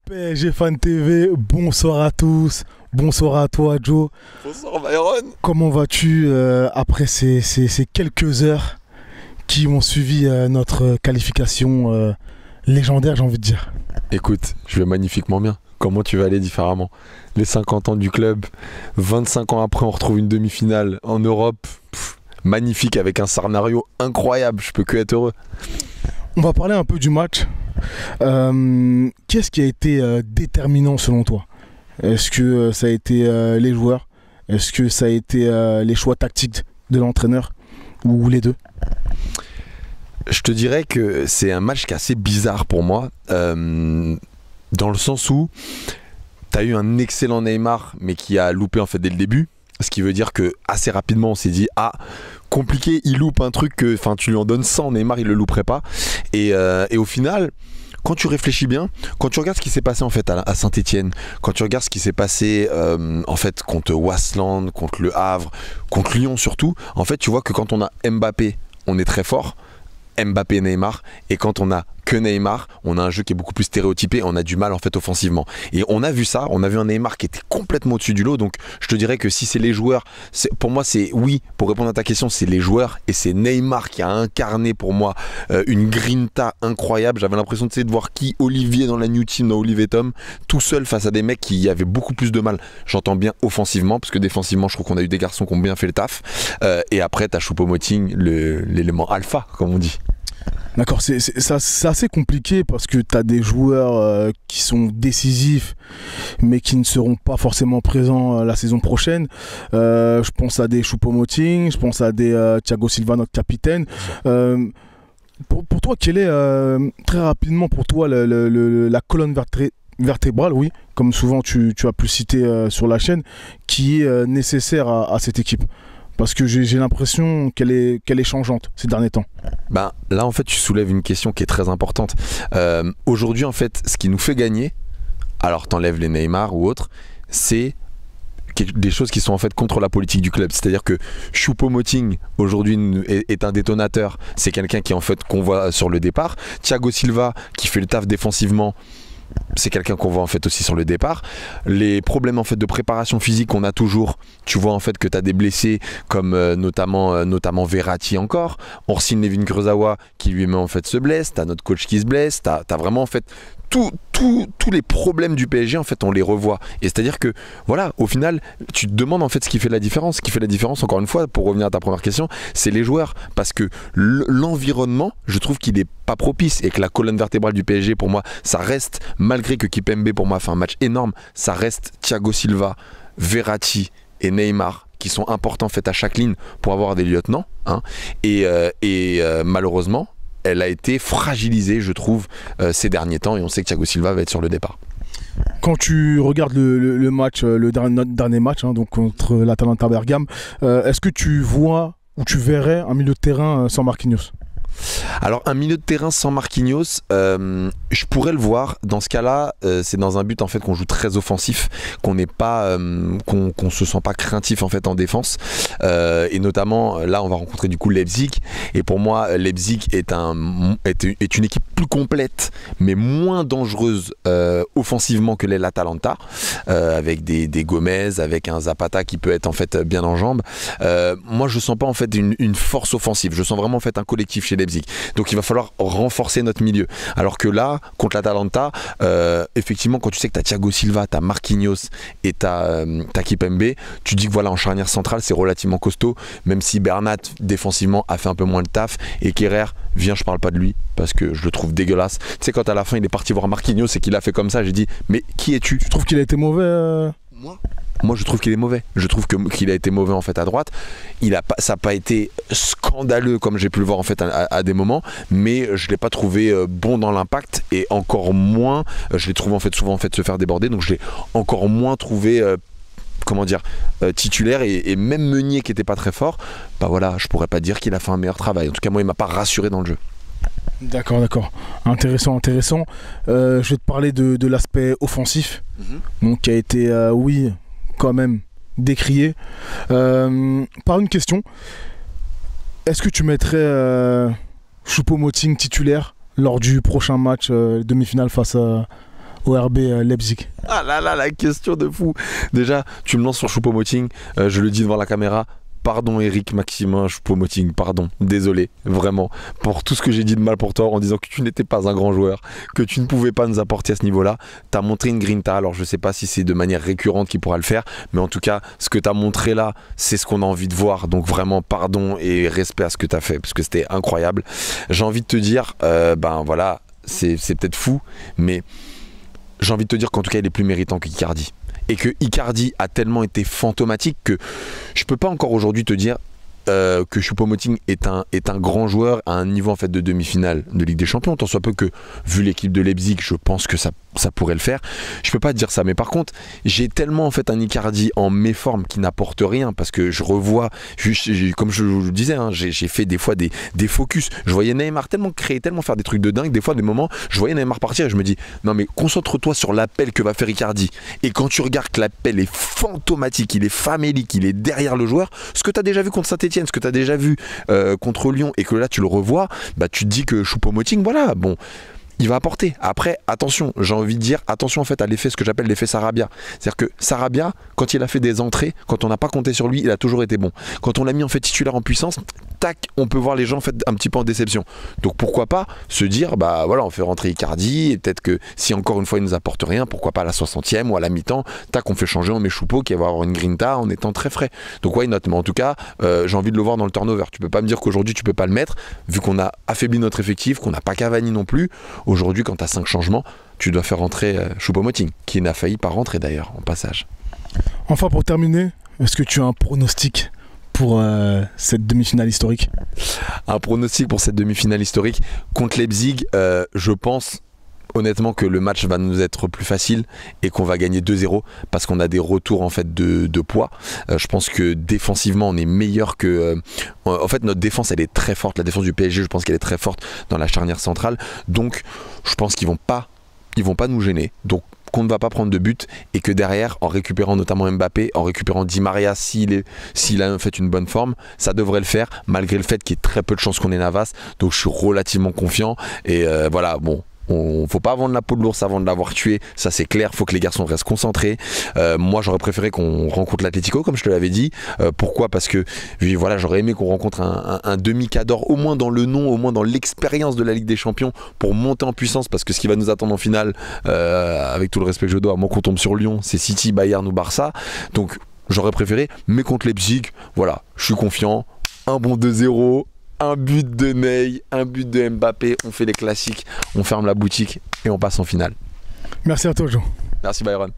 PSG Fan TV, bonsoir à tous, bonsoir à toi Joe. Bonsoir Byron. Comment vas-tu après ces quelques heures qui ont suivi notre qualification légendaire, j'ai envie de dire? Écoute, je vais magnifiquement bien. Comment tu vas aller différemment? Les 50 ans du club, 25 ans après on retrouve une demi-finale en Europe. Magnifique, avec un scénario incroyable, je peux que être heureux. On va parler un peu du match. Qu'est-ce qui a été déterminant selon toi? Est-ce que ça a été les joueurs? Est-ce que ça a été les choix tactiques de l'entraîneur? Ou les deux? Je te dirais que c'est un match qui est assez bizarre pour moi, dans le sens où tu as eu un excellent Neymar, mais qui a loupé en fait dès le début. Ce qui veut dire que assez rapidement on s'est dit compliqué, il loupe un truc que tu lui en donnes 100, Neymar il le louperait pas. Et au final, quand tu réfléchis bien, quand tu regardes ce qui s'est passé en fait à Saint-Etienne, quand tu regardes ce qui s'est passé en fait contre Waasland, contre Le Havre, contre Lyon surtout, en fait tu vois que quand on a Mbappé, on est très fort. Mbappé, Neymar, et quand on a que Neymar, on a un jeu qui est beaucoup plus stéréotypé, on a du mal en fait offensivement. Et on a vu ça, on a vu un Neymar qui était complètement au-dessus du lot, donc je te dirais que si c'est les joueurs, pour moi c'est oui, pour répondre à ta question, c'est les joueurs, et c'est Neymar qui a incarné pour moi une grinta incroyable. J'avais l'impression de voir qui Olivier dans la New Team, dans Olivier Tom, tout seul face à des mecs qui avaient beaucoup plus de mal, j'entends bien offensivement, parce que défensivement je trouve qu'on a eu des garçons qui ont bien fait le taf, et après t'as Choupo-Moting, l'élément alpha comme on dit. D'accord, c'est assez compliqué parce que tu as des joueurs qui sont décisifs mais qui ne seront pas forcément présents la saison prochaine. Je pense à des Choupo-Moting, je pense à des Thiago Silva, notre capitaine. Pour toi, quelle est très rapidement pour toi la colonne vertébrale, oui, comme souvent tu as pu le citer sur la chaîne, qui est nécessaire à cette équipe? Parce que j'ai l'impression qu'elle est changeante ces derniers temps. Ben, là en fait tu soulèves une question qui est très importante. Aujourd'hui en fait ce qui nous fait gagner, alors t'enlèves les Neymar ou autres, c'est des choses qui sont en fait contre la politique du club. C'est-à-dire que Choupo-Moting aujourd'hui est un détonateur, c'est quelqu'un qui en fait qu'on voit sur le départ. Thiago Silva qui fait le taf défensivement, c'est quelqu'un qu'on voit en fait aussi sur le départ. Les problèmes en fait de préparation physique qu'on a toujours, tu vois en fait que tu as des blessés comme notamment Verratti encore. On re-signe Nevin Kurzawa qui lui-même en fait se blesse, tu as notre coach qui se blesse, tu as vraiment en fait tous les problèmes du PSG en fait on les revoit, et c'est à dire que voilà, au final tu te demandes en fait ce qui fait la différence. Ce qui fait la différence, encore une fois pour revenir à ta première question, c'est les joueurs, parce que l'environnement je trouve qu'il est pas propice, et que la colonne vertébrale du PSG pour moi ça reste, malgré que Kipembe pour moi fait un match énorme, ça reste Thiago Silva, Verratti et Neymar qui sont importants en fait à chaque ligne pour avoir des lieutenants, hein. Et malheureusement elle a été fragilisée, je trouve, ces derniers temps, et on sait que Thiago Silva va être sur le départ. Quand tu regardes le match, notre dernier match, hein, donc contre l'Atalanta Bergame, est-ce que tu vois ou tu verrais un milieu de terrain sans Marquinhos? Alors un milieu de terrain sans Marquinhos, je pourrais le voir. Dans ce cas-là, c'est dans un but en fait qu'on joue très offensif, qu'on n'est pas, qu'on se sent pas craintif en fait en défense, et notamment là on va rencontrer du coup Leipzig, et pour moi Leipzig est une équipe plus complète mais moins dangereuse offensivement que l'est l'Atalanta, avec des Gomez, avec un Zapata qui peut être en fait bien en jambes. Moi je sens pas en fait une force offensive, je sens vraiment en fait un collectif chez Leipzig. Donc il va falloir renforcer notre milieu. Alors que là, contre l'Atalanta, effectivement, quand tu sais que tu as Thiago Silva, tu as Marquinhos et tu as Kipembe, tu dis que voilà, en charnière centrale, c'est relativement costaud, même si Bernat, défensivement, a fait un peu moins le taf, et Kerrer, je parle pas de lui, parce que je le trouve dégueulasse. Tu sais, quand à la fin, il est parti voir Marquinhos et qu'il a fait comme ça, j'ai dit, mais qui es-tu? Tu trouves qu'il a été mauvais Moi je trouve qu'il est mauvais. Je trouve qu'il a été mauvais en fait à droite. Ça n'a pas été scandaleux comme j'ai pu le voir en fait à des moments, mais je l'ai pas trouvé bon dans l'impact, et encore moins, je l'ai trouvé en fait souvent en fait se faire déborder, donc je l'ai encore moins trouvé comment dire, titulaire, et même Meunier qui était pas très fort, bah voilà, je pourrais pas dire qu'il a fait un meilleur travail. En tout cas moi il m'a pas rassuré dans le jeu. D'accord, d'accord. Intéressant. Je vais te parler de l'aspect offensif, donc qui a été, oui, quand même décrié. Par une question, est-ce que tu mettrais Choupo-Moting titulaire lors du prochain match demi-finale face au RB Leipzig? Ah là là, la question de fou. Déjà, tu me lances sur Choupo-Moting, je le dis devant la caméra. Pardon Eric Maximin Choupo-Moting, pardon, désolé, vraiment, pour tout ce que j'ai dit de mal pour toi en disant que tu n'étais pas un grand joueur, que tu ne pouvais pas nous apporter à ce niveau-là. Tu as montré une grinta, alors je sais pas si c'est de manière récurrente qu'il pourra le faire, mais en tout cas, ce que tu as montré là, c'est ce qu'on a envie de voir, donc vraiment pardon et respect à ce que tu as fait, parce que c'était incroyable. J'ai envie de te dire, ben voilà, c'est peut-être fou, mais j'ai envie de te dire qu'en tout cas, il est plus méritant qu'Icardi. Et que Icardi a tellement été fantomatique que je peux pas encore aujourd'hui te dire que Choupo-Moting est un grand joueur à un niveau en fait de demi-finale de Ligue des Champions, tant soit peu que vu l'équipe de Leipzig, je pense que ça pourrait le faire. Je peux pas te dire ça, mais par contre, j'ai tellement en fait un Icardi en méforme qui n'apporte rien parce que je revois, comme je vous le disais, hein, j'ai fait des fois des focus. Je voyais Neymar tellement créer, tellement faire des trucs de dingue. Des fois, des moments, je voyais Neymar partir et je me dis non mais concentre-toi sur l'appel que va faire Icardi. Et quand tu regardes que l'appel est fantomatique, il est famélique, il est derrière le joueur, ce que tu as déjà vu contre Saint-Etienne, ce que tu as déjà vu contre Lyon et que là tu le revois, bah tu te dis que Choupo-Moting, voilà, bon, il va apporter. Après, attention, j'ai envie de dire, attention en fait à l'effet, ce que j'appelle l'effet Sarabia. C'est-à-dire que Sarabia, quand il a fait des entrées, quand on n'a pas compté sur lui, il a toujours été bon. Quand on l'a mis en fait titulaire en puissance, tac, on peut voir les gens en fait un petit peu en déception. Donc pourquoi pas se dire, bah voilà, on fait rentrer Icardi, et peut-être que si encore une fois il nous apporte rien, pourquoi pas à la 60e ou à la mi-temps, tac, on fait changer, on met Choupo qui va avoir une grinta en étant très frais. Donc why not? Mais en tout cas, j'ai envie de le voir dans le turnover. Tu peux pas me dire qu'aujourd'hui tu peux pas le mettre, vu qu'on a affaibli notre effectif, qu'on n'a pas Cavani non plus. Aujourd'hui, quand tu as 5 changements, tu dois faire rentrer Choupo-Moting, qui n'a failli pas rentrer d'ailleurs, en passage. Enfin, pour terminer, est-ce que tu as un pronostic pour cette demi-finale historique? Un pronostic pour cette demi-finale historique contre Leipzig, je pense honnêtement que le match va nous être plus facile et qu'on va gagner 2-0 parce qu'on a des retours en fait de poids. Je pense que défensivement on est meilleur que... en fait notre défense elle est très forte, la défense du PSG je pense qu'elle est très forte dans la charnière centrale, donc je pense qu'ils vont pas nous gêner, donc qu'on ne va pas prendre de but et que derrière, en récupérant notamment Mbappé, en récupérant Di Maria s'il a fait une bonne forme, ça devrait le faire malgré le fait qu'il y ait très peu de chances qu'on ait Navas, donc je suis relativement confiant et voilà, bon. Faut pas vendre la peau de l'ours avant de l'avoir tué, ça c'est clair, faut que les garçons restent concentrés. Moi j'aurais préféré qu'on rencontre l'Atlético comme je te l'avais dit. Pourquoi? Parce que voilà, j'aurais aimé qu'on rencontre un demi-cador, au moins dans le nom, au moins dans l'expérience de la Ligue des Champions, pour monter en puissance, parce que ce qui va nous attendre en finale, avec tout le respect que je dois, à moins qu'on tombe sur Lyon, c'est City, Bayern ou Barça. Donc j'aurais préféré, mais contre Leipzig, voilà, je suis confiant, un bon 2-0. Un but de Ney, un but de Mbappé, on fait les classiques, on ferme la boutique et on passe en finale. Merci à toi, Joe. Merci Byron.